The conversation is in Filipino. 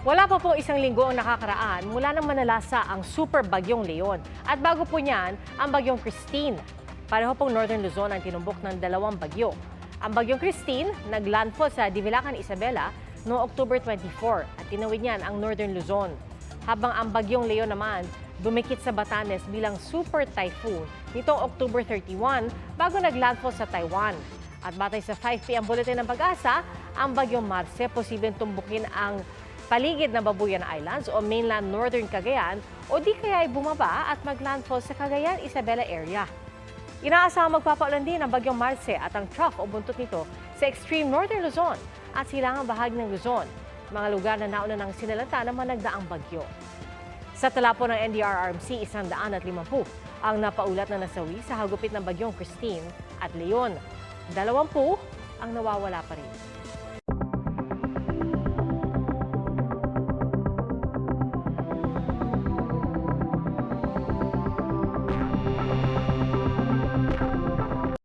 Wala pa po isang linggo ang nakakaraan mula nang manalasa ang super bagyong Leon. At bago po niyan, ang bagyong Christine. Pareho pong Northern Luzon ang tinumbok ng dalawang bagyo. Ang bagyong Christine naglandfall sa Divilacan, Isabela noong October 24 at tinawid niyan ang Northern Luzon. Habang ang bagyong Leon naman dumikit sa Batanes bilang super typhoon nitong October 31 bago naglandfall sa Taiwan. At batay sa 5 p.m. bulletin ng Pag-asa, ang bagyong Marce posibleng tumbukin ang paligid ng Babuyan Islands o mainland northern Cagayan o di kaya ay bumaba at maglandfall sa Cagayan, Isabela area. Inaasahang magpapaulan din ang bagyong Marce at ang trough o buntot nito sa extreme northern Luzon at silangang bahagi ng Luzon, mga lugar na nauna ng sinalanta ng managdaang bagyo. Sa tala po ng NDRRMC, 150 ang napaulat na nasawi sa hagupit ng bagyong Christine at Leon. 20 ang nawawala pa rin.